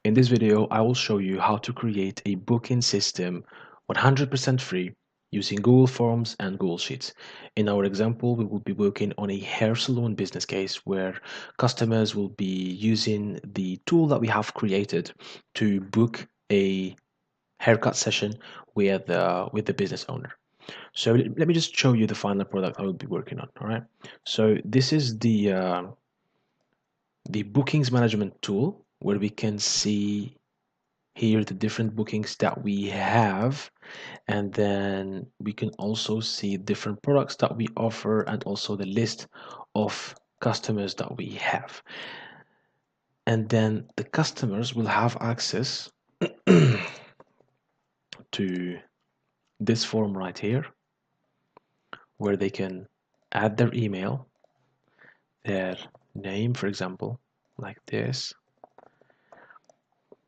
In this video, I will show you how to create a booking system 100% free using Google Forms and Google Sheets. In our example, we will be working on a hair salon business case where customers will be using the tool that we have created to book a haircut session with the business owner. So let me just show you the final product I will be working on. All right. So this is the bookings management tool where we can see here the different bookings that we have, and then we can also see different products that we offer and also the list of customers that we have. And then the customers will have access to this form right here where they can add their email, their name, for example, like this,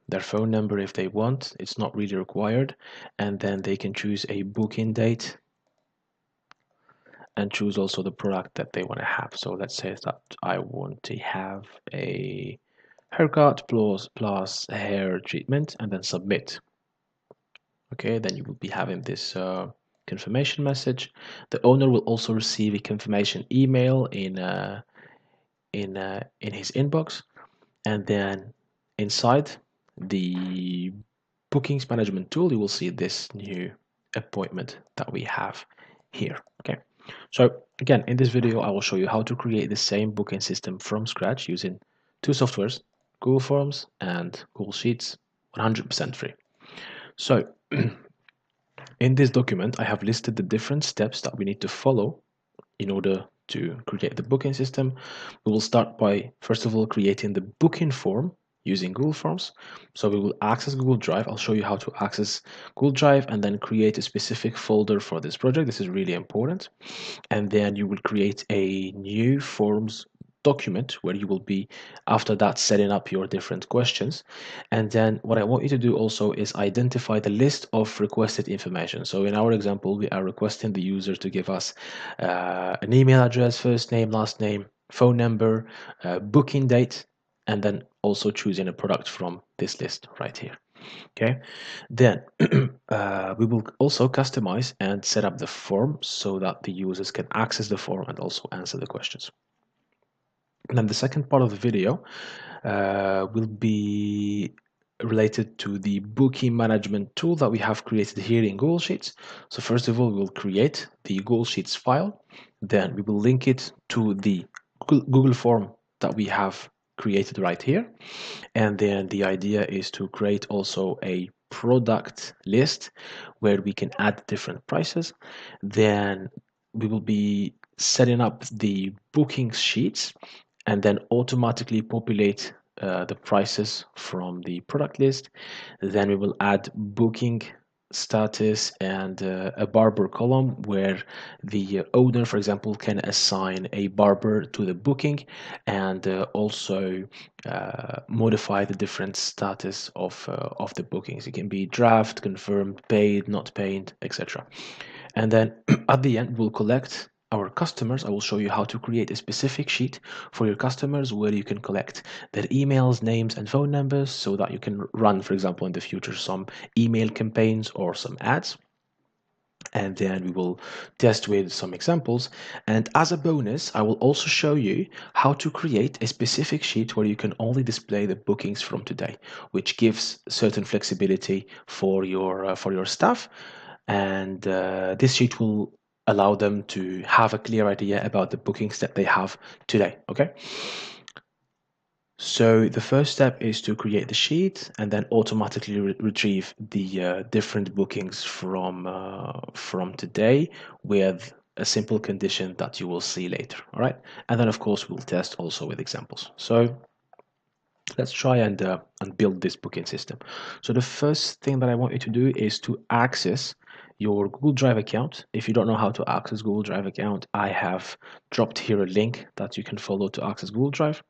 their phone number if they want. It's not really required. And then they can choose a booking date and choose also the product that they want to have. So let's say that I want to have a haircut plus hair treatment, and then submit. Okay, then you will be having this confirmation message. The owner will also receive a confirmation email in his inbox, and then inside the bookings management tool, you will see this new appointment that we have here. Okay, so again, in this video, I will show you how to create the same booking system from scratch using two softwares, Google Forms and Google Sheets, 100% free. So in this document, I have listed the different steps that we need to follow in order to create the booking system. We will start by, first of all, creating the booking form using Google Forms. So we will access Google Drive. I'll show you how to access Google Drive and then create a specific folder for this project. This is really important. And then you will create a new forms document where you will be after that setting up your different questions. And then what I want you to do also is identify the list of requested information. So in our example, we are requesting the user to give us an email address, first name, last name, phone number, booking date, and then also choosing a product from this list right here. Okay, then we will also customize and set up the form so that the users can access the form and also answer the questions. And then the second part of the video will be related to the booking management tool that we have created here in Google Sheets. So first of all, we'll create the Google Sheets file. Then we will link it to the Google form that we have created right here. And then the idea is to create also a product list where we can add different prices. Then we will be setting up the booking sheets and then automatically populate the prices from the product list. Then we will add booking status and a barber column where the owner, for example, can assign a barber to the booking and also modify the different status of the bookings. It can be draft, confirmed, paid, not paid, etc. And then at the end, we'll collect our customers. I will show you how to create a specific sheet for your customers where you can collect their emails, names, and phone numbers so that you can run, for example, in the future, some email campaigns or some ads. And then we will test with some examples. And as a bonus, I will also show you how to create a specific sheet where you can only display the bookings from today, which gives certain flexibility for your staff. And this sheet will allow them to have a clear idea about the bookings that they have today. Okay. So the first step is to create the sheet and then automatically retrieve the different bookings from today with a simple condition that you will see later. All right, and then of course we'll test also with examples. So let's try and build this booking system. So the first thing that I want you to do is to access your Google Drive account. If you don't know how to access Google Drive account, I have dropped here a link that you can follow to access Google Drive.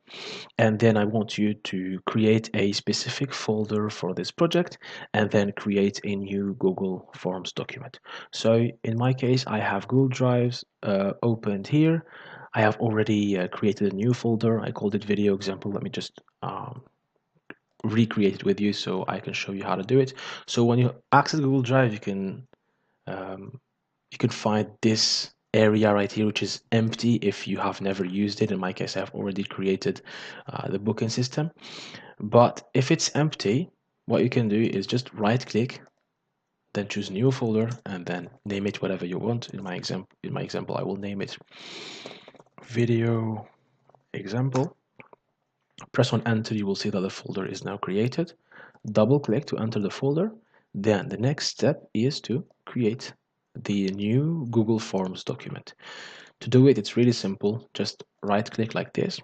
And then I want you to create a specific folder for this project and then create a new Google Forms document. So in my case, I have Google Drives opened here. I have already created a new folder. I called it video example. Let me just recreate it with you so I can show you how to do it. So when you access Google Drive, um, you can find this area right here, which is empty if you have never used it. In my case, I've already created the booking system. But if it's empty, what you can do is just right click, then choose new folder, and then name it whatever you want. In my example, I will name it video example. Press on enter, you will see that the folder is now created. Double click to enter the folder. Then the next step is to create the new Google Forms document. To do it, it's really simple. Just right click like this,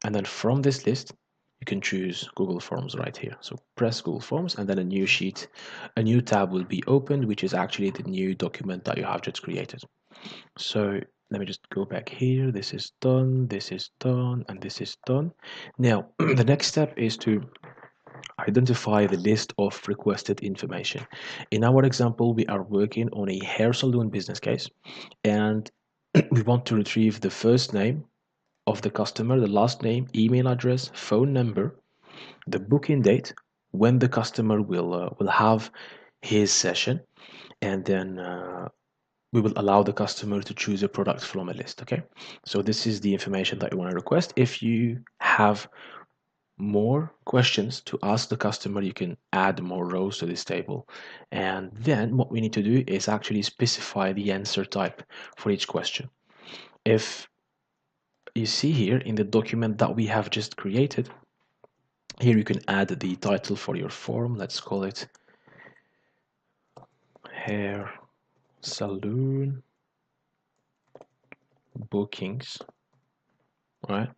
and then from this list you can choose Google Forms right here. So press Google Forms, and then a new sheet, a new tab will be opened, which is actually the new document that you have just created. So let me just go back here. This is done, this is done, and this is done. Now the next step is to identify the list of requested information. In our example, we are working on a hair salon business case, and we want to retrieve the first name of the customer, the last name, email address, phone number, the booking date, when the customer will have his session, and then we will allow the customer to choose a product from a list. Okay, so this is the information that you want to request. If you have more questions to ask the customer, you can add more rows to this table, and then what we need to do is actually specify the answer type for each question. If you see here in the document that we have just created, here you can add the title for your form. Let's call it hair salon bookings. All right,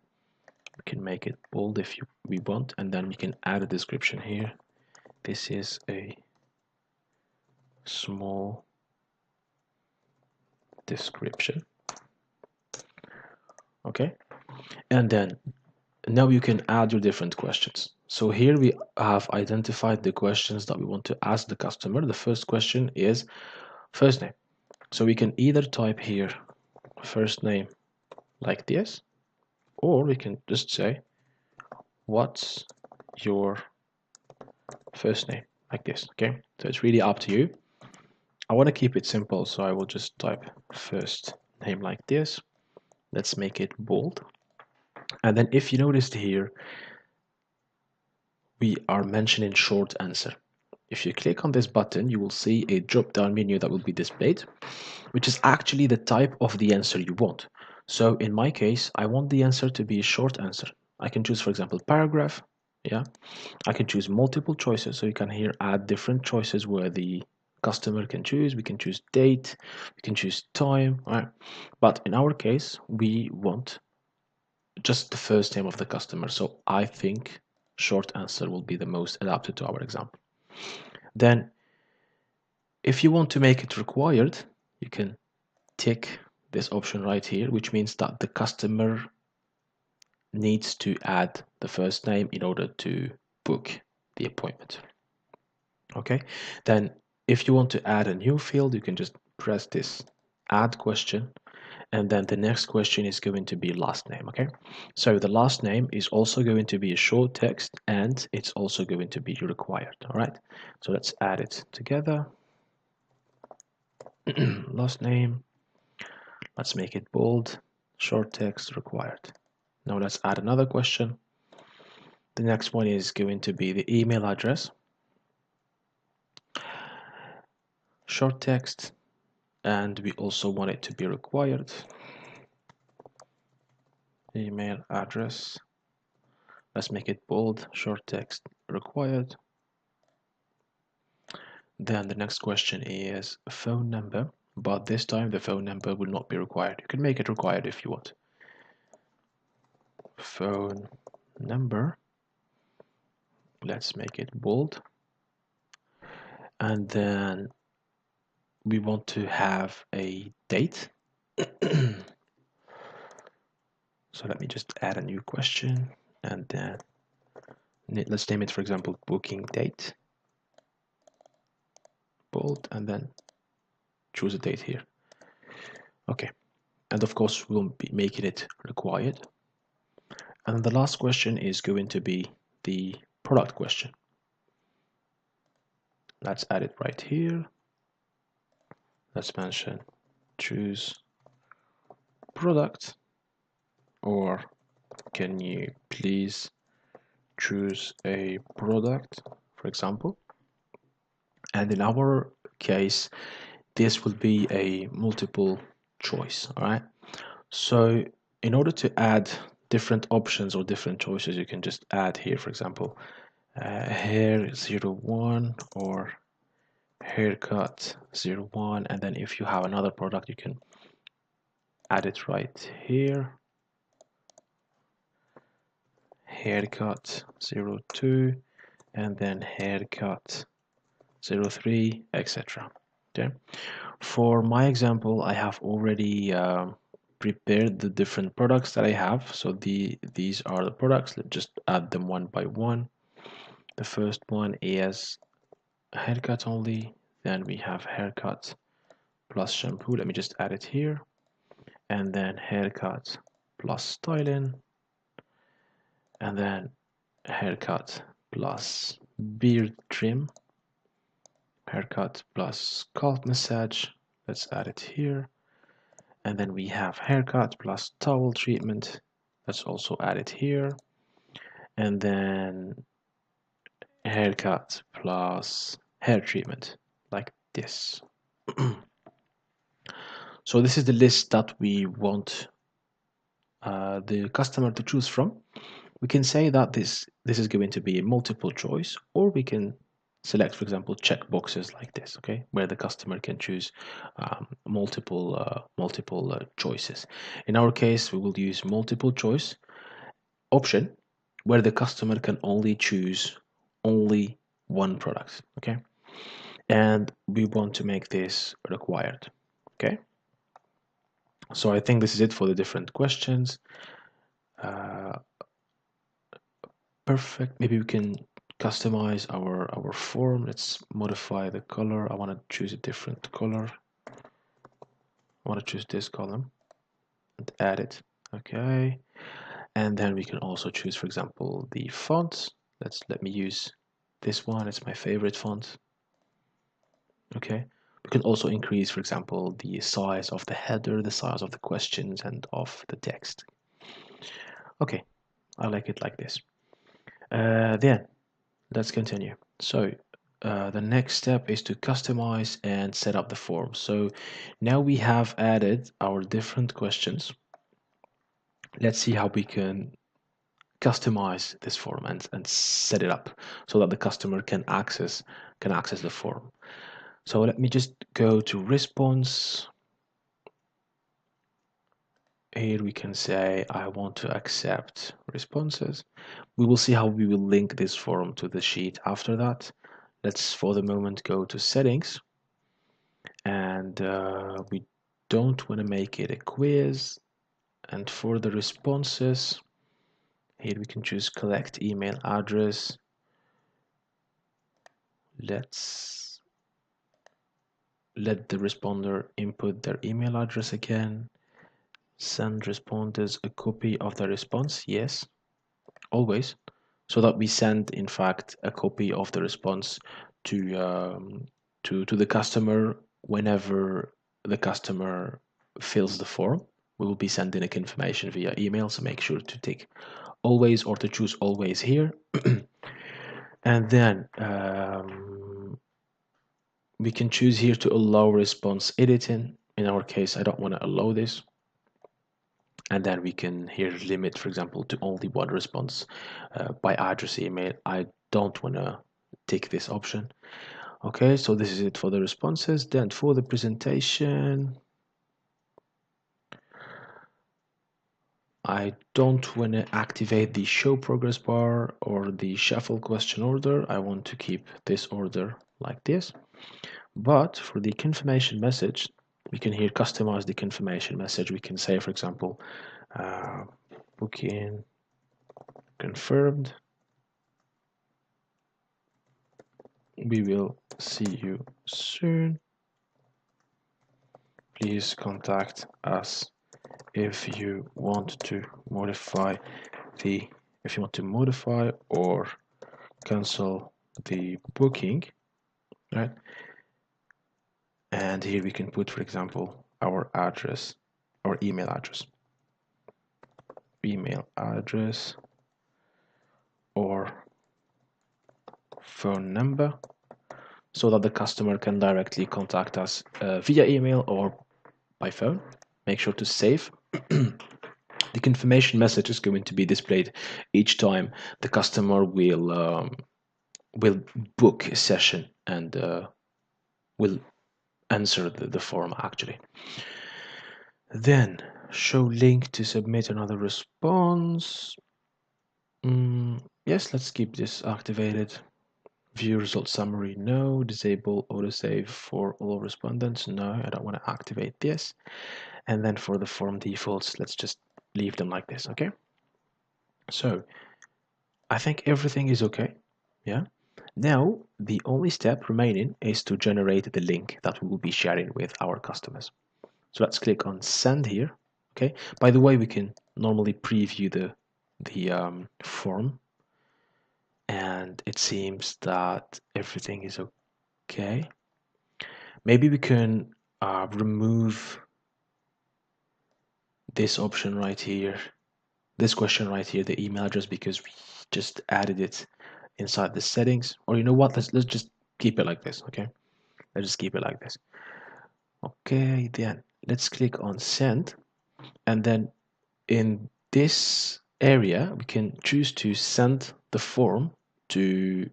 we can make it bold if we want, and then we can add a description here. This is a small description. Okay, and then now you can add your different questions. So here we have identified the questions that we want to ask the customer. The first question is first name. So we can either type here first name like this, or we can just say, what's your first name, like this. Okay, so it's really up to you. I want to keep it simple, so I will just type first name like this. Let's make it bold. And then if you noticed here, we are mentioning short answer. If you click on this button, you will see a drop-down menu that will be displayed, which is actually the type of the answer you want. So in my case, I want the answer to be a short answer. I can choose, for example, paragraph. Yeah, I can choose multiple choices. So you can here add different choices where the customer can choose. We can choose date, we can choose time, right? But in our case, we want just the first name of the customer. So I think short answer will be the most adapted to our example. Then if you want to make it required, you can tick this option right here, which means that the customer needs to add the first name in order to book the appointment. Okay, then if you want to add a new field, you can just press this add question, and then the next question is going to be last name. Okay, so the last name is also going to be a short text, and it's also going to be required. All right, so let's add it together. Last name, let's make it bold, short text, required. Now let's add another question. The next one is going to be the email address, short text, and we also want it to be required. Email address, let's make it bold, short text, required. Then the next question is phone number, but this time the phone number will not be required. You can make it required if you want. Phone number, let's make it bold, and then we want to have a date. So let me just add a new question, and then let's name it, for example, booking date, bold, and then choose a date here. Okay, and of course we'll be making it required. And the last question is going to be the product question. Let's add it right here. Let's mention choose product, or can you please choose a product, for example. And in our case, this will be a multiple choice. All right. So in order to add different options or different choices, you can just add here, for example, hair 01 or haircut 01. And then if you have another product, you can add it right here. Haircut 02 and then haircut 03, etc. Okay. For my example, I have already prepared the different products that I have. So these are the products. Let's just add them one by one. The first one is haircut only. Then we have haircut plus shampoo. Let me just add it here. And then haircut plus styling. And then haircut plus beard trim. Haircut plus scalp massage. Let's add it here. And then we have haircut plus towel treatment. Let's also add it here. And then haircut plus hair treatment, like this. So this is the list that we want the customer to choose from. We can say that this is going to be a multiple choice, or we can select, for example, check boxes like this, okay, where the customer can choose multiple choices. In our case, we will use multiple choice option, where the customer can only choose only one product, okay, and we want to make this required, okay. So I think this is it for the different questions. Perfect. Maybe we can customize our form. Let's modify the color. I want to choose a different color. I want to choose this column and add it. Okay. And then we can also choose, for example, the font. Let me use this one. It's my favorite font. Okay. We can also increase, for example, the size of the header, the size of the questions, and of the text. Okay. I like it like this. Then let's continue. So the next step is to customize and set up the form. So now we have added our different questions. Let's see how we can customize this form and set it up so that the customer can access the form. So let me just go to response. Here we can say I want to accept responses. We will see how we will link this form to the sheet after that. Let's for the moment go to settings, and we don't want to make it a quiz. And for the responses, here we can choose collect email address. Let's let the responder input their email address again. Send responders a copy of the response. Yes, always, so that we send in fact a copy of the response to the customer whenever the customer fills the form. We will be sending a confirmation via email, so make sure to tick always or to choose always here. And then we can choose here to allow response editing. In our case, I don't want to allow this. And then we can here limit, for example, to only one response by address email. I don't want to tick this option. Okay, so this is it for the responses. Then for the presentation, I don't want to activate the show progress bar or the shuffle question order. I want to keep this order like this. But for the confirmation message, we can here customize the confirmation message. We can say, for example, booking confirmed. We will see you soon. Please contact us if you want to modify or cancel the booking, right? And here we can put, for example, our address, our email address or phone number, so that the customer can directly contact us via email or by phone. Make sure to save. The confirmation message is going to be displayed each time the customer will book a session and will answer the form actually. Then show link to submit another response. Yes, let's keep this activated. View result summary, no. Disable autosave for all respondents, no. I don't want to activate this. And then for the form defaults, let's just leave them like this, okay? So I think everything is okay. Yeah. Now the only step remaining is to generate the link that we will be sharing with our customers. So let's click on send here. Okay. By the way, we can normally preview the form, and it seems that everything is okay. Maybe we can remove this option right here, this question right here, the email address, because we just added it inside the settings. Or you know what? Let's just keep it like this. Okay. Let's just keep it like this. Okay. Then let's click on send, and then in this area we can choose to send the form to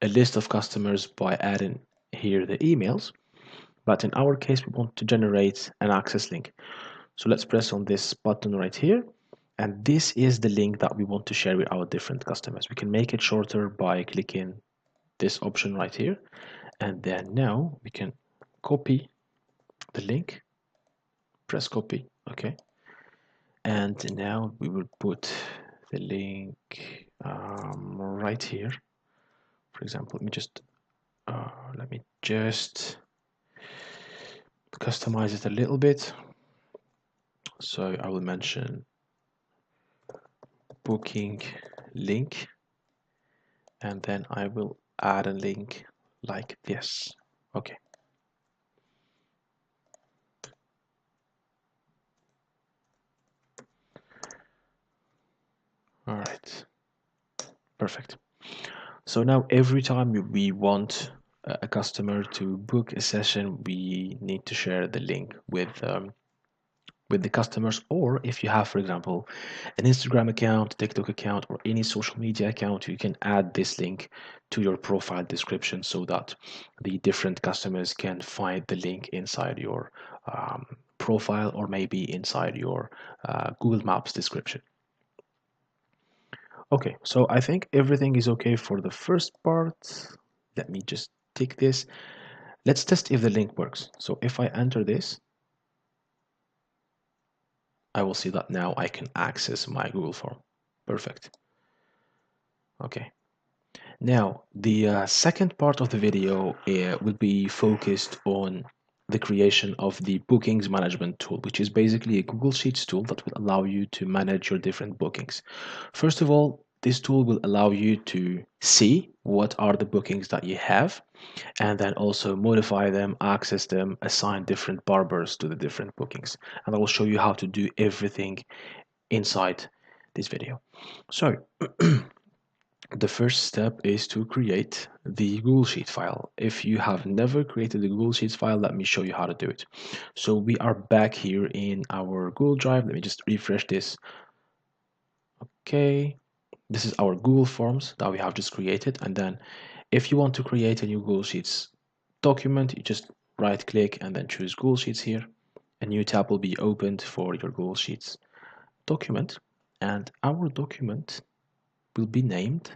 a list of customers by adding here the emails, but in our case we want to generate an access link. So let's press on this button right here, and this is the link that we want to share with our different customers. We can make it shorter by clicking this option right here, and then now we can copy the link, press copy, okay, and now we will put the link right here. For example, let me just customize it a little bit. So I will mention booking link, and then I will add a link like this. Okay. All right. Perfect. So now every time we want a customer to book a session, we need to share the link with the customers. Or if you have, for example, an Instagram account, TikTok account, or any social media account, you can add this link to your profile description so that the different customers can find the link inside your profile, or maybe inside your Google Maps description. Okay, so I think everything is okay for the first part. Let me just tick this. Let's test if the link works. So if I enter this, I will see that now I can access my Google form. Perfect. Okay. Now, the second part of the video will be focused on the creation of the bookings management tool, which is basically a Google Sheets tool that will allow you to manage your different bookings. First of all, this tool will allow you to see what are the bookings that you have, and then also modify them, access them, assign different barbers to the different bookings. And I will show you how to do everything inside this video. So, the first step is to create the Google Sheet file. If you have never created the Google Sheets file, let me show you how to do it. So we are back here in our Google Drive. Let me just refresh this. Okay, this is our Google Forms that we have just created. And then if you want to create a new Google Sheets document, you just right click and then choose Google Sheets here. A new tab will be opened for your Google Sheets document, and our document will be named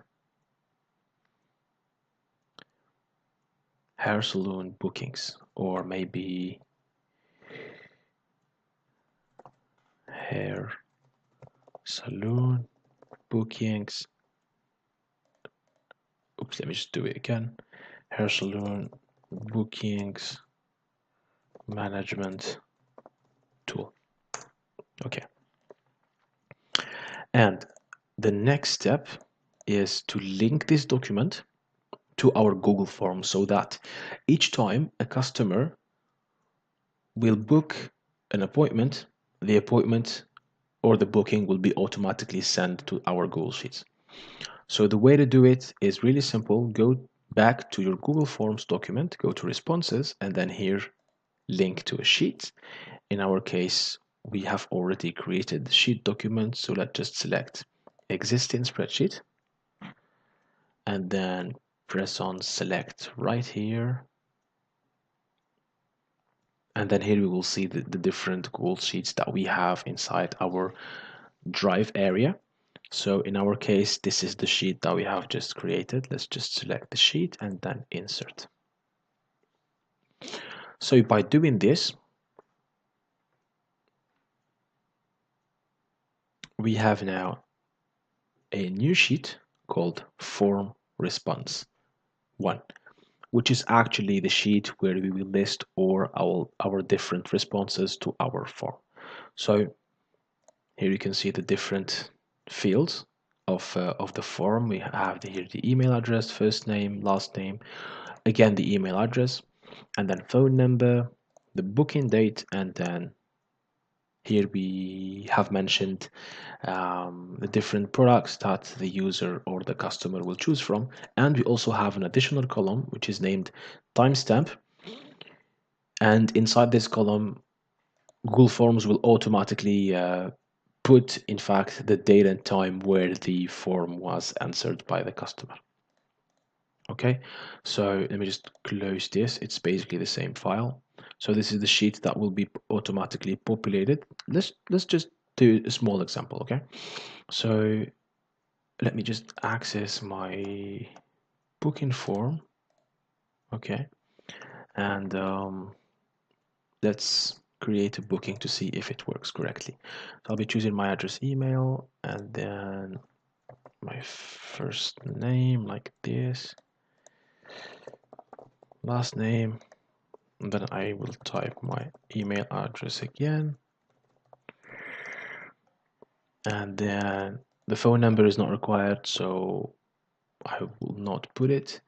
hair salon bookings, or maybe hair salon bookings. Oops, let me just do it again. Hair salon bookings management tool. Okay. And the next step is to link this document to our Google form so that each time a customer will book an appointment, the appointment or the booking will be automatically sent to our Google Sheets. So the way to do it is really simple. Go back to your Google Forms document, go to responses, and then here link to a sheet. In our case, we have already created the sheet document, so let's just select existing spreadsheet and then press on select right here. And then here we will see the different Google Sheets that we have inside our Drive area. So in our case, this is the sheet that we have just created. Let's just select the sheet and then insert. So by doing this, we have now a new sheet called Form Response 1, which is actually the sheet where we will list all our different responses to our form. So here you can see the different fields of the form. We have here the email address, first name, last name, again the email address, and then phone number, the booking date, and then here we have mentioned the different products that the user or the customer will choose from. And we also have an additional column which is named timestamp. And inside this column, Google Forms will automatically put, in fact, the date and time where the form was answered by the customer. Okay, so let me just close this. It's basically the same file. So this is the sheet that will be automatically populated. Let's just do a small example. Okay, so let me just access my booking form. Okay, and let's create a booking to see if it works correctly. So I'll be choosing my address, email, and then my first name like this, last name, and then I will type my email address again, and then the phone number is not required, so I will not put it.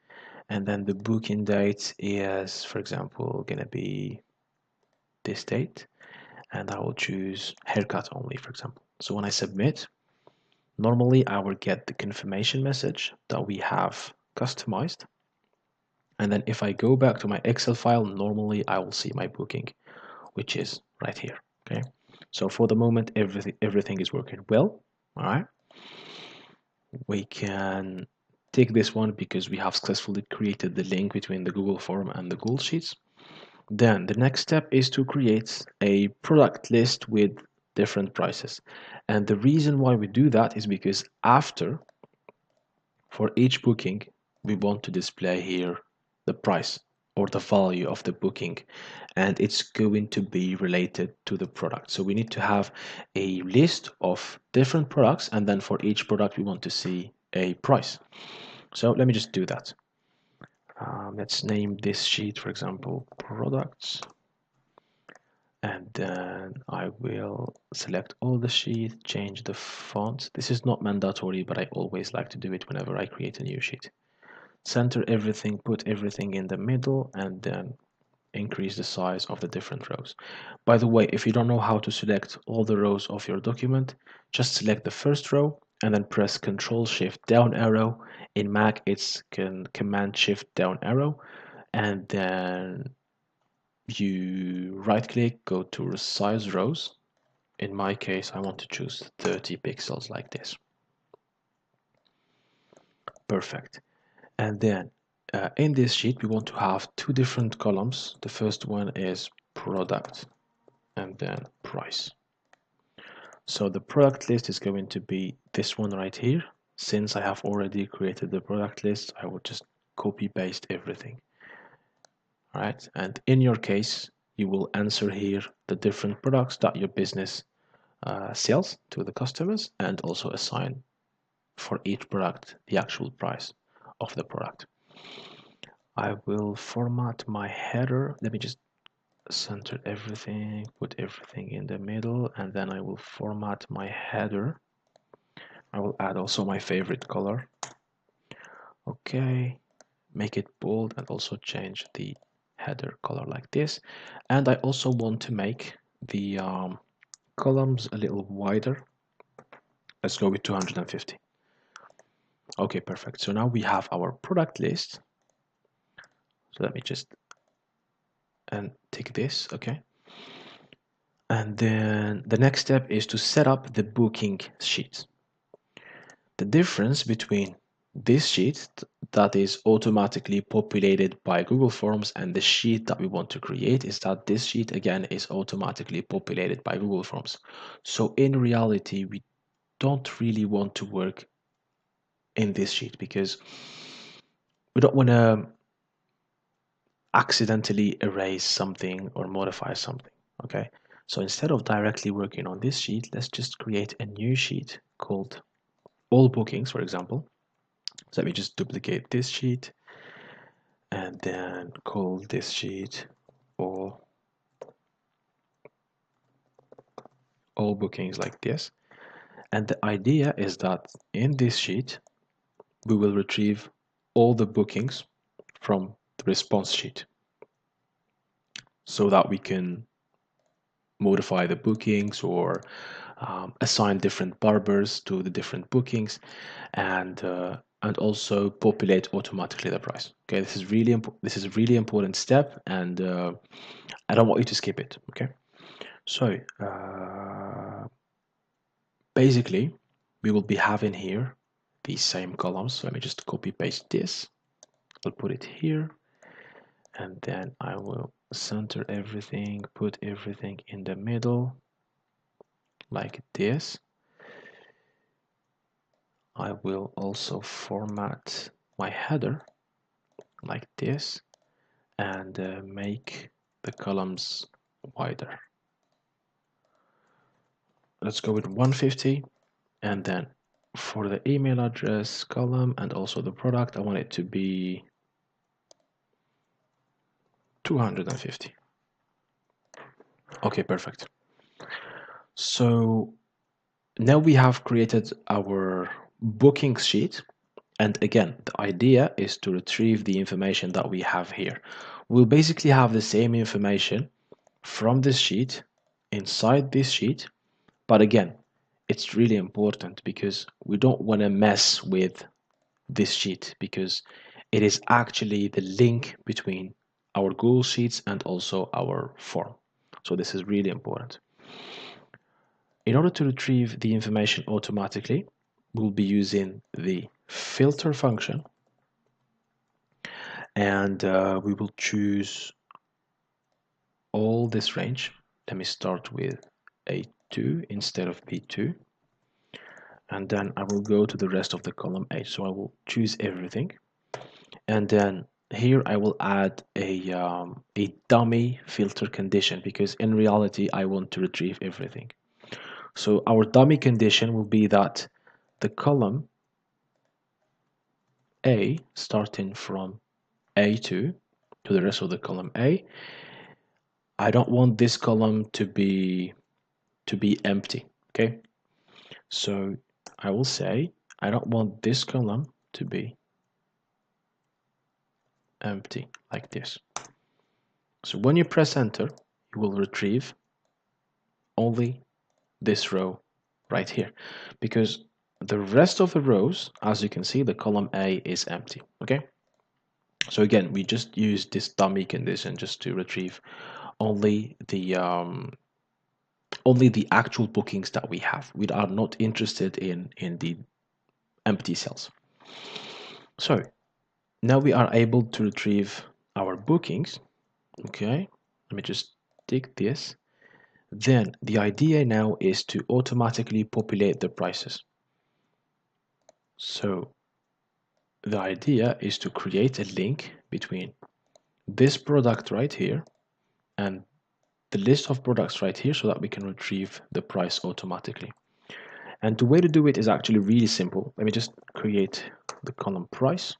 And then the booking date is, for example, gonna be this date, and I will choose haircut only, for example. So when I submit, normally I will get the confirmation message that we have customized. And then if I go back to my Excel file, normally I will see my booking, which is right here. Okay. So for the moment, everything is working well. All right. We can take this one because we have successfully created the link between the Google form and the Google Sheets. Then the next step is to create a product list with different prices. And the reason why we do that is because after, for each booking, we want to display here the price or the value of the booking, and it's going to be related to the product. So we need to have a list of different products, and then for each product we want to see a price. So let me just do that. Let's name this sheet, for example, products, and then I will select all the sheets, change the font. This is not mandatory, but I always like to do it whenever I create a new sheet. Center everything, put everything in the middle, and then increase the size of the different rows. By the way, if you don't know how to select all the rows of your document, just select the first row and then press Ctrl Shift down arrow. In Mac, it's Command Shift down arrow, and then you right click, go to resize rows. In my case, I want to choose 30 pixels like this. Perfect. And then in this sheet, we want to have two different columns. The first one is product and then price. So the product list is going to be this one right here. Since I have already created the product list, I will just copy paste everything. All right. And in your case, you will answer here the different products that your business sells to the customers, and also assign for each product the actual price of the product. I will format my header. Let me just center everything, put everything in the middle, and then I will format my header. I will add also my favorite color. Okay, make it bold and also change the header color like this. And I also want to make the columns a little wider. Let's go with 250. Okay, perfect. So now we have our product list. So let me just take this, okay? And then the next step is to set up the booking sheet. The difference between this sheet that is automatically populated by Google Forms and the sheet that we want to create is that this sheet again is automatically populated by Google Forms. So in reality, we don't really want to work in this sheet because we don't want to accidentally erase something or modify something. Okay, so instead of directly working on this sheet, let's just create a new sheet called all bookings, for example. So let me just duplicate this sheet and then call this sheet all all bookings like this. And the idea is that in this sheet we will retrieve all the bookings from the response sheet so that we can modify the bookings or assign different barbers to the different bookings and also populate automatically the price. Okay, this is a really important step, and I don't want you to skip it. Okay, so basically we will be having here these same columns. So let me just copy paste this. I'll put it here, and then I will center everything, put everything in the middle like this. I will also format my header like this and make the columns wider. Let's go with 150, and then for the email address column and also the product, I want it to be 250. Okay, perfect. So now we have created our booking sheet. And again, the idea is to retrieve the information that we have here. We'll basically have the same information from this sheet inside this sheet. But again, it's really important because we don't want to mess with this sheet because it is actually the link between our Google Sheets and also our form. So this is really important. In order to retrieve the information automatically, we'll be using the filter function, and we will choose all this range. Let me start with A2 instead of B2, and then I will go to the rest of the column H. So I will choose everything, and then here I will add a dummy filter condition because in reality I want to retrieve everything. So our dummy condition will be that the column A, starting from A2 to the rest of the column A, I don't want this column to be empty. Okay, so I will say I don't want this column to be empty like this. So when you press enter, you will retrieve only this row right here, because the rest of the rows, as you can see, the column A is empty. Okay, so again, we just use this dummy condition just to retrieve only the actual bookings that we have. We are not interested in the empty cells. So now we are able to retrieve our bookings. Okay, let me just take this. Then the idea now is to automatically populate the prices. So the idea is to create a link between this product right here and the list of products right here so that we can retrieve the price automatically. And the way to do it is actually really simple. Let me just create the column price.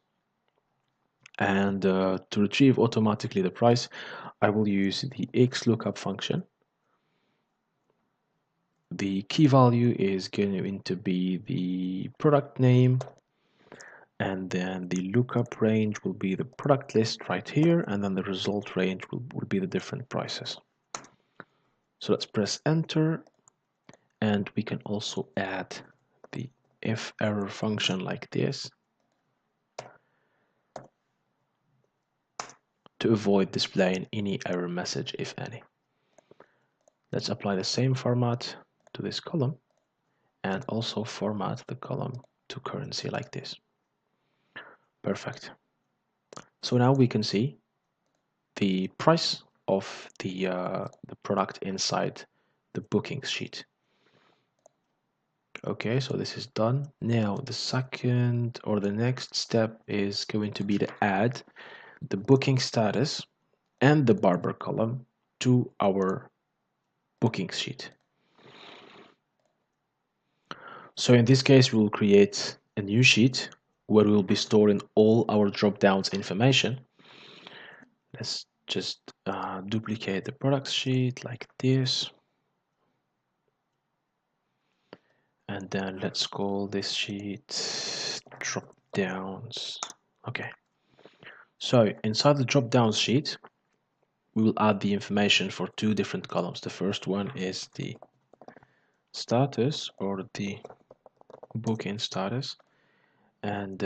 And to retrieve automatically the price, I will use the XLOOKUP function. The key value is going to be the product name, and then the lookup range will be the product list right here, and then the result range will be the different prices. So let's press enter, and we can also add the if error function like this to avoid displaying any error message, if any. Let's apply the same format to this column and also format the column to currency like this. Perfect. So now we can see the price of the product inside the bookings sheet. Okay, so this is done. Now the second or the next step is going to be to add the booking status and the barber column to our booking sheet. So in this case, we will create a new sheet where we will be storing all our drop-downs information. Let's just duplicate the product sheet like this. And then let's call this sheet drop-downs. Okay. So inside the drop-downs sheet, we will add the information for two different columns. The first one is the status or the booking status, and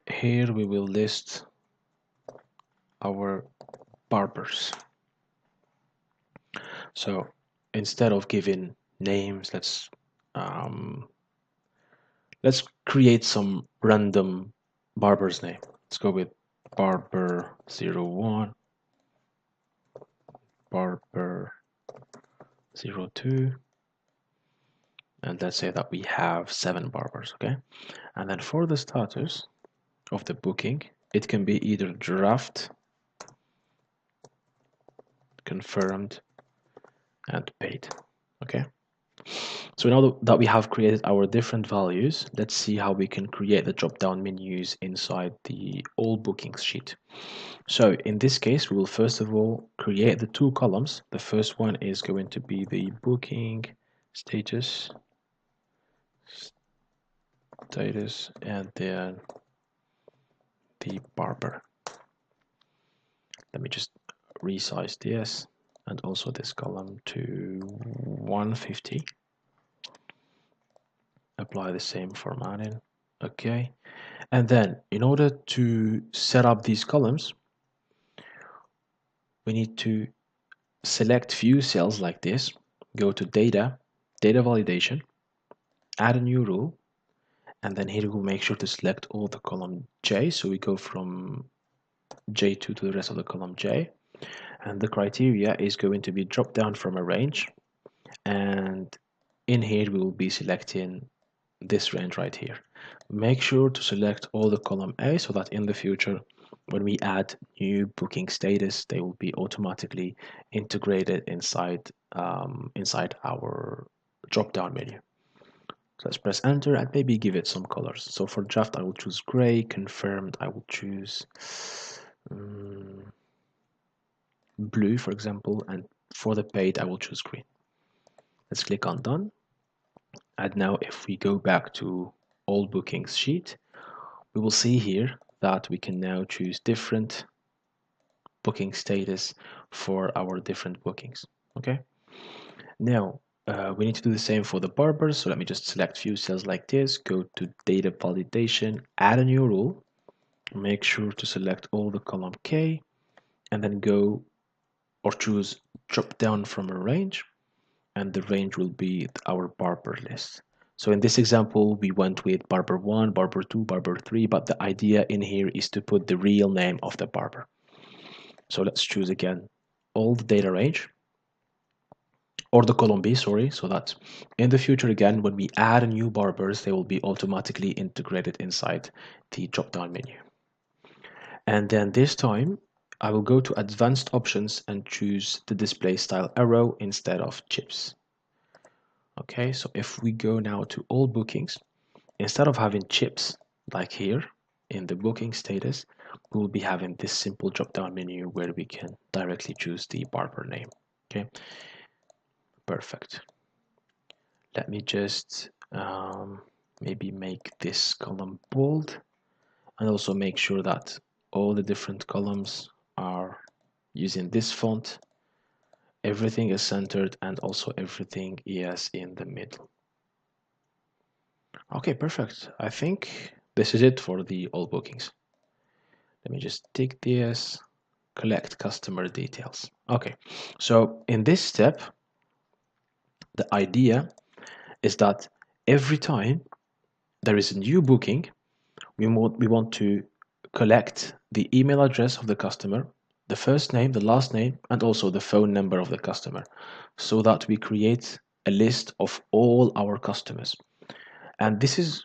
here we will list our barbers. So instead of giving names, let's create some random barber's name. Let's go with barber 01, barber 02, and let's say that we have 7 barbers. Okay, and then for the status of the booking, it can be either draft, confirmed, and paid. Okay, so now that we have created our different values, let's see how we can create the drop-down menus inside the all bookings sheet. So in this case, we will first of all create the two columns. The first one is going to be the booking status, and then the barber. Let me just resize this and also this column to 150. Apply the same formatting. Okay, and then in order to set up these columns, we need to select few cells like this, go to data validation, add a new rule, and then here we'll make sure to select all the column J, so we go from J2 to the rest of the column J, and the criteria is going to be drop down from a range, and in here we will be selecting this range right here. Make sure to select all the column A so that in the future when we add new booking status, they will be automatically integrated inside our drop down menu. So let's press enter and maybe give it some colors. So for draft I will choose gray, confirmed I will choose blue for example, and for the paid I will choose green. Let's click on done. And now if we go back to all bookings sheet, we will see here that we can now choose different booking status for our different bookings. Okay, now we need to do the same for the barbers, so let me just select few cells like this, go to data validation, add a new rule, make sure to select all the column K, and then go or choose drop down from a range, and the range will be our barber list. So in this example, we went with barber 1, barber 2, barber 3, but the idea in here is to put the real name of the barber. So let's choose again all the data range, or the column B, sorry, so that in the future again, when we add new barbers, they will be automatically integrated inside the drop-down menu. And then this time, I will go to advanced options and choose the display style arrow instead of chips. Okay, so if we go now to all bookings, instead of having chips like here in the booking status, we will be having this simple drop-down menu where we can directly choose the barber name. Okay, perfect. Let me just maybe make this column bold, and also make sure that all the different columns are using this font. Everything is centered and also everything is in the middle. Okay, perfect. I think this is it for the all bookings. Let me just take this, collect customer details. Okay, so in this step, the idea is that every time there is a new booking, we want to collect the email address of the customer, the first name, the last name, and also the phone number of the customer, so that we create a list of all our customers. And this is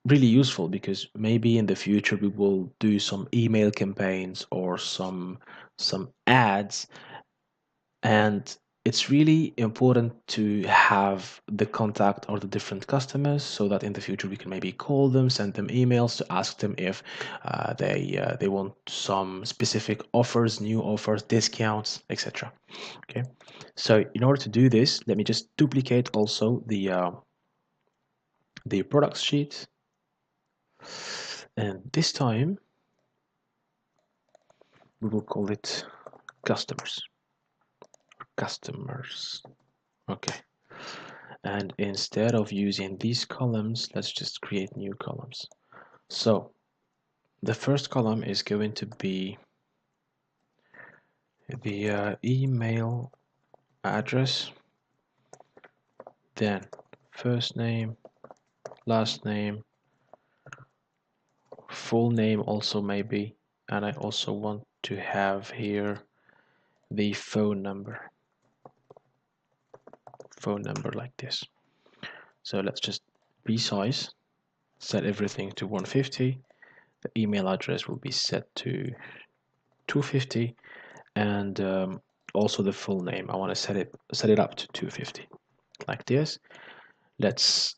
really useful because maybe in the future we will do some email campaigns or some ads, and it's really important to have the contact or the different customers so that in the future we can maybe call them, send them emails to ask them if they want some specific offers, new offers, discounts, etc. Okay, so in order to do this, let me just duplicate also the products sheet, and this time we will call it customers. Customers. Okay. And instead of using these columns, let's just create new columns. So the first column is going to be the email address, then first name, last name, full name also maybe, and I also want to have here the phone number like this. So let's just resize, set everything to 150. The email address will be set to 250, and also the full name, I want to set it up to 250 like this. Let's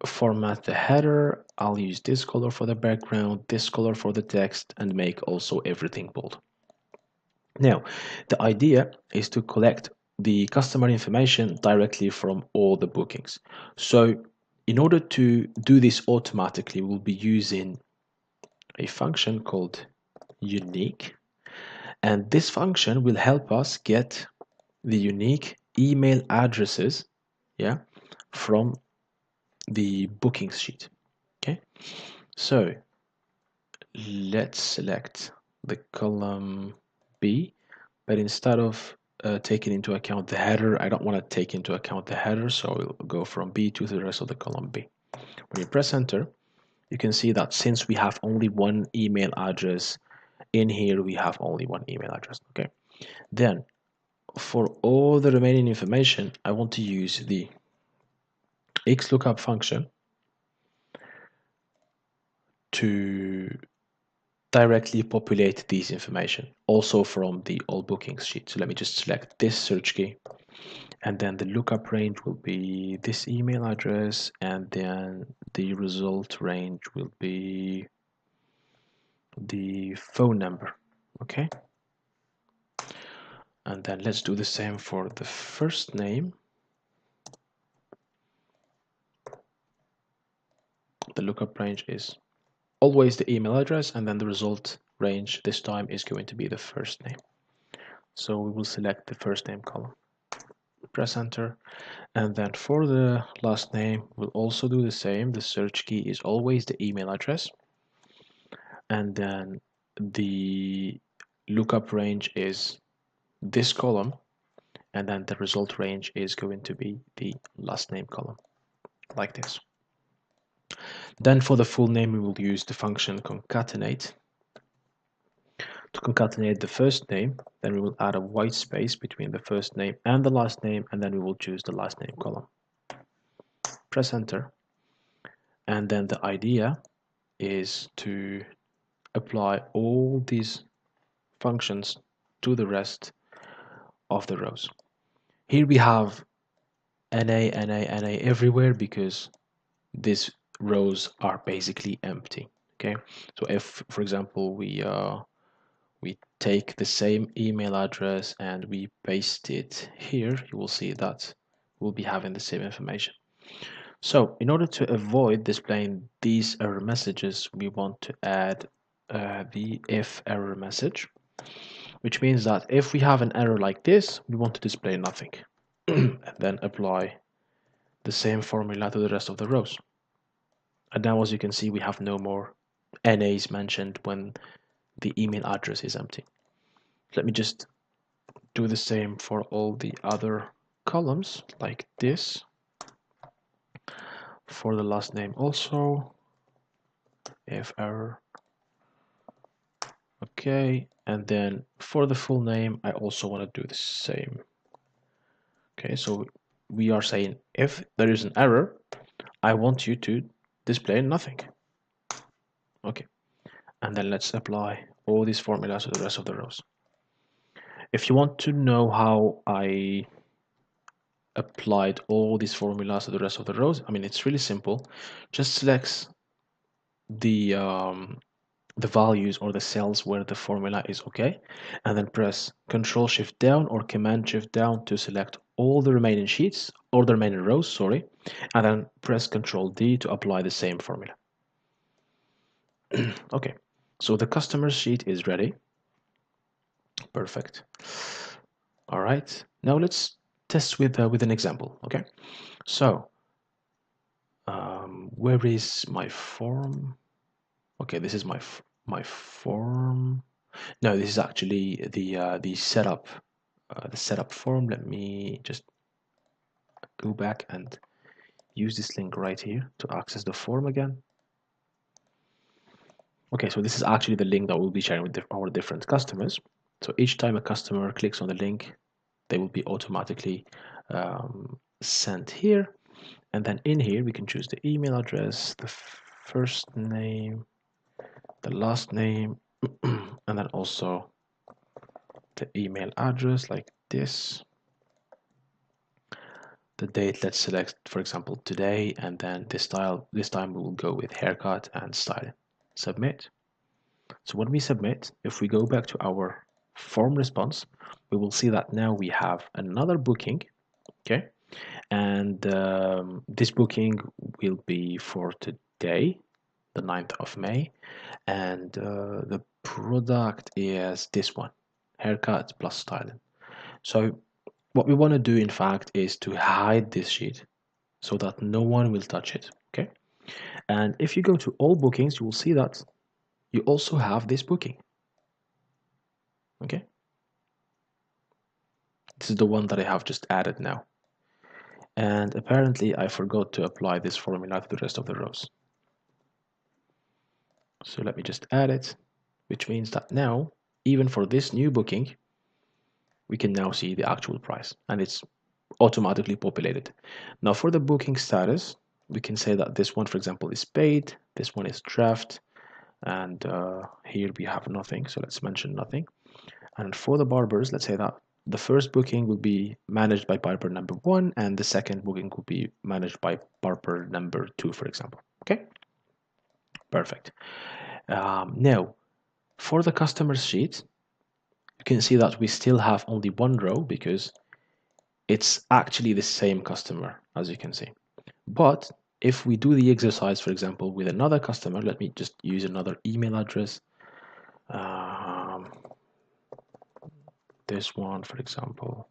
format the header. I'll use this color for the background, this color for the text, and make also everything bold. Now the idea is to collect the customer information directly from all the bookings. So in order to do this automatically, we'll be using a function called unique, and this function will help us get the unique email addresses, yeah, from the bookings sheet. Okay, so let's select the column B, but instead of taking into account the header, I don't want to take into account the header, so we'll go from B to the rest of the column B. When you press enter, you can see that since we have only one email address in here, we have only one email address. Okay, then for all the remaining information, I want to use the XLOOKUP function to directly populate these information also from the all bookings sheet. So let me just select this search key, and then the lookup range will be this email address, and then the result range will be the phone number. Okay, and then let's do the same for the first name. The lookup range is always the email address, and then the result range this time is going to be the first name. So we will select the first name column, press enter, and then for the last name we'll also do the same. The search key is always the email address, and then the lookup range is this column, and then the result range is going to be the last name column like this. Then for the full name we will use the function concatenate to concatenate the first name. Then we will add a white space between the first name and the last name, and then we will choose the last name column. Press enter, and then the idea is to apply all these functions to the rest of the rows. Here we have NA, NA, NA everywhere because these rows are basically empty. Okay, so if, for example, we take the same email address and we paste it here, you will see that we'll be having the same information. So in order to avoid displaying these error messages, we want to add the if error message, which means that if we have an error like this, we want to display nothing and then apply the same formula to the rest of the rows. And now, as you can see, we have no more NAs mentioned when the email address is empty. Let me just do the same for all the other columns like this. For the last name also, if error. Okay, and then for the full name, I also want to do the same. Okay, so we are saying if there is an error, I want you to display nothing. Okay, and then let's apply all these formulas to the rest of the rows. If you want to know how I applied all these formulas to the rest of the rows, I mean, it's really simple. Just select the values or the cells where the formula is okay, and then press Control Shift down or Command Shift down to select all the remaining sheets or the remaining rows, sorry, and then press Control D to apply the same formula. Okay, so the customer sheet is ready. Perfect. All right, now let's test with an example. Okay, so where is my form? Okay, this is my form. No, this is actually the setup form. Let me just go back and use this link right here to access the form again. Okay, so this is actually the link that we'll be sharing with our different customers. So each time a customer clicks on the link, they will be automatically sent here. And then in here, we can choose the email address, the first name, the last name, and then also the email address like this. The date, let's select, for example, today, and then this time we will go with haircut and style. Submit. So when we submit, if we go back to our form response, we will see that now we have another booking, okay? And this booking will be for today, the 9th of May, and the product is this one, haircut plus styling. So what we want to do, in fact, is to hide this sheet so that no one will touch it, okay? And if you go to all bookings, you will see that you also have this booking, okay? This is the one that I have just added now. And apparently I forgot to apply this formula to the rest of the rows. So let me just add it, which means that now, even for this new booking, we can now see the actual price and it's automatically populated. Now for the booking status, we can say that this one, for example, is paid, this one is draft, and here we have nothing, so let's mention nothing. And for the barbers, let's say that the first booking will be managed by barber number 1 and the second booking will be managed by barber number 2, for example. Okay, perfect. Now for the customer sheet, you can see that we still have only one row because it's actually the same customer, as you can see. But if we do the exercise, for example, with another customer, let me just use another email address. This one, for example,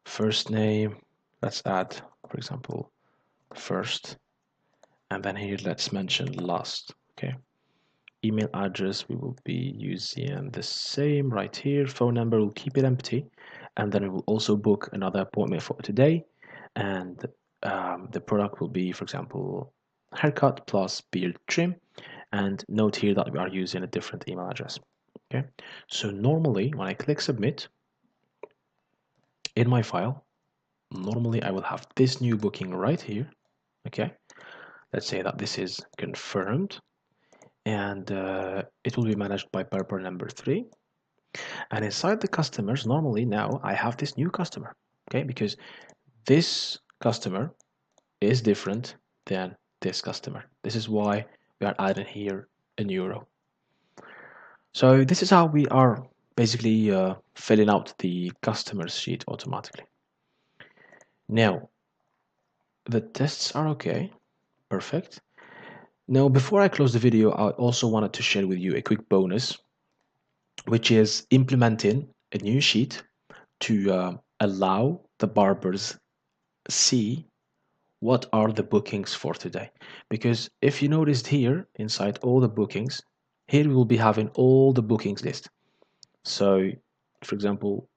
first name, let's add, for example, first, and then here let's mention last. Okay, email address, we will be using the same right here. Phone number, we'll keep it empty, and then we will also book another appointment for today, and the product will be, for example, haircut plus beard trim, and note here that we are using a different email address. Okay, so normally when I click submit in my file, normally I will have this new booking right here. Okay, let's say that this is confirmed, and it will be managed by barber number 3. And inside the customers, normally now I have this new customer, okay, because this customer is different than this customer. This is why we are adding here a new row. So this is how we are basically filling out the customer sheet automatically. Now, The tests are okay. Perfect. Now, before I close the video, I also wanted to share with you a quick bonus, which is implementing a new sheet to allow the barbers see what are the bookings for today. Because if you noticed here inside all the bookings, here we will be having all the bookings list. So for example,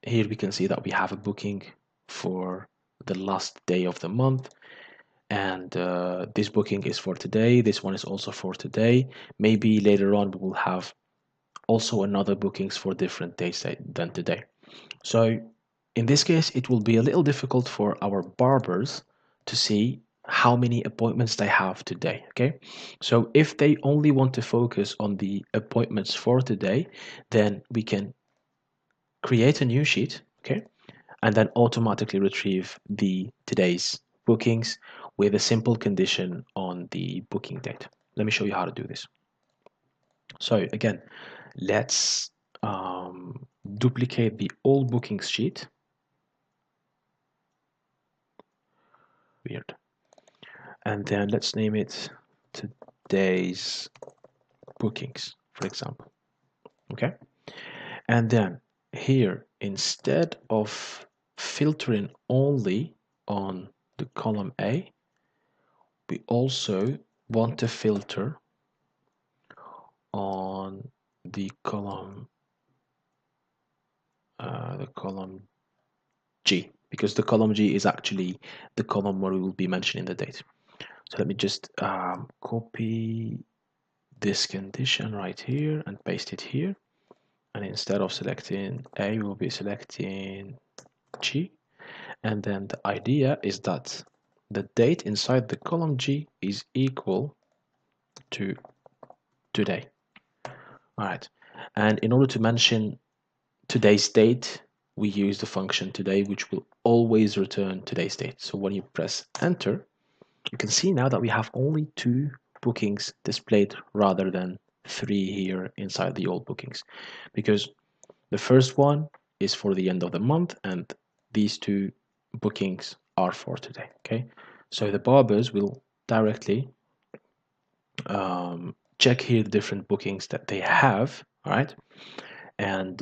here we can see that we have a booking for the last day of the month, and this booking is for today, this one is also for today. Maybe later on we will have also another bookings for different days than today. So in this case, it will be a little difficult for our barbers to see how many appointments they have today. Okay, so if they only want to focus on the appointments for today, then we can create a new sheet, okay, and then automatically retrieve the today's bookings with a simple condition on the booking date. Let me show you how to do this. So again, let's duplicate the old bookings sheet. Weird. And then let's name it today's bookings, for example. Okay. And then here, instead of filtering only on the column A, we also want to filter on the column G, because the column G is actually the column where we will be mentioning the date. So let me just copy this condition right here and paste it here. And instead of selecting A, we'll be selecting G. And then the idea is that the date inside the column G is equal to today. All right. And in order to mention today's date, we use the function today, which will always return today's date. So when you press enter, you can see now that we have only 2 bookings displayed rather than 3 here inside the old bookings, because the first one is for the end of the month and these 2 bookings are for today. Okay, so the barbers will directly check here the different bookings that they have. All right, and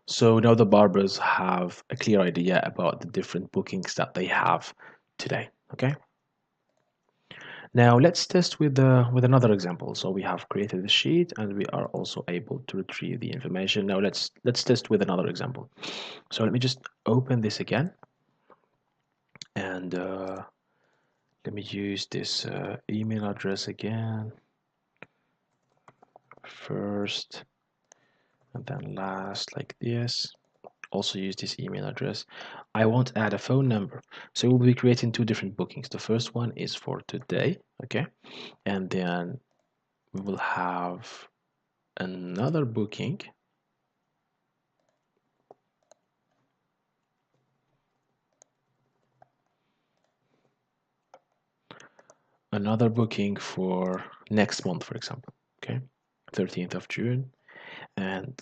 so now the barbers have a clear idea about the different bookings that they have today. Okay. Now let's test with another example. So we have created the sheet and we are also able to retrieve the information. Now let's test with another example. So let me just open this again, and let me use this email address again, first and then last, like this. Also use this email address. I won't add a phone number, so we'll be creating 2 different bookings. The first one is for today, okay, and then we will have another booking for next month, for example, okay, 13th of June, and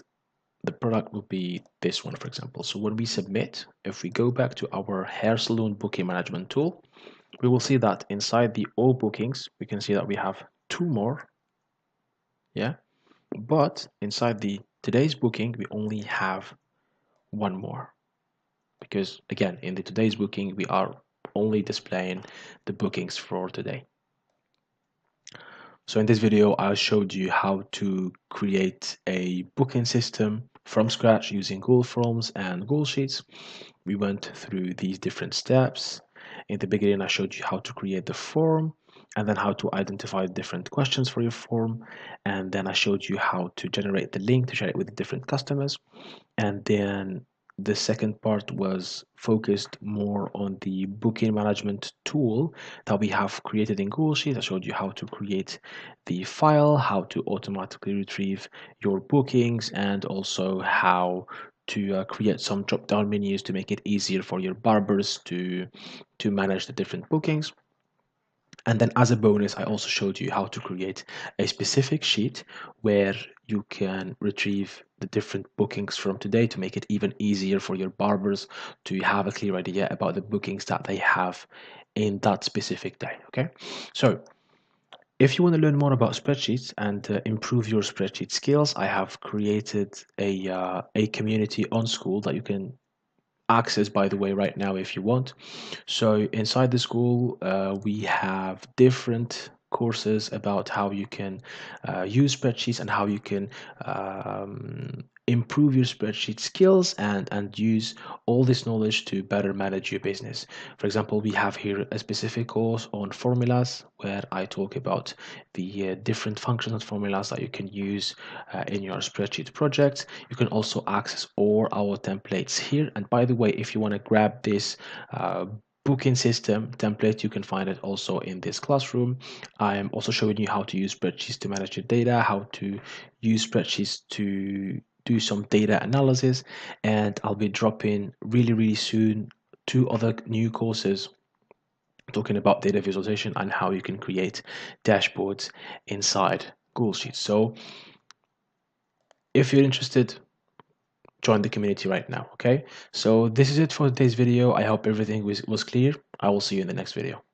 the product will be this one, for example. So when we submit, if we go back to our hair salon booking management tool, we will see that inside the all bookings, we can see that we have 2 more, yeah, but inside the today's booking, we only have 1 more, because again, in the today's booking, we are only displaying the bookings for today. So in this video, I showed you how to create a booking system from scratch using Google Forms and Google Sheets. We went through these different steps. In the beginning, I showed you how to create the form and then how to identify different questions for your form. And then I showed you how to generate the link to share it with the different customers. And then the second part was focused more on the booking management tool that we have created in Google Sheets. I showed you how to create the file, how to automatically retrieve your bookings, and also how to create some drop-down menus to make it easier for your barbers to manage the different bookings. And then as a bonus, I also showed you how to create a specific sheet where you can retrieve the different bookings from today to make it even easier for your barbers to have a clear idea about the bookings that they have in that specific day. Okay, so if you want to learn more about spreadsheets and improve your spreadsheet skills, I have created a community on School that you can access, by the way, right now if you want. So inside the school, we have different courses about how you can use spreadsheets and how you can improve your spreadsheet skills and use all this knowledge to better manage your business. For example, we have here a specific course on formulas where I talk about the different functions and formulas that you can use in your spreadsheet projects. You can also access all our templates here. And by the way, if you want to grab this booking system template, you can find it also in this classroom. I am also showing you how to use spreadsheets to manage your data, how to use spreadsheets to do some data analysis, and I'll be dropping really soon 2 other new courses talking about data visualization and how you can create dashboards inside Google Sheets. So if you're interested, join the community right now. Okay, so this is it for today's video. I hope everything was clear. I will see you in the next video.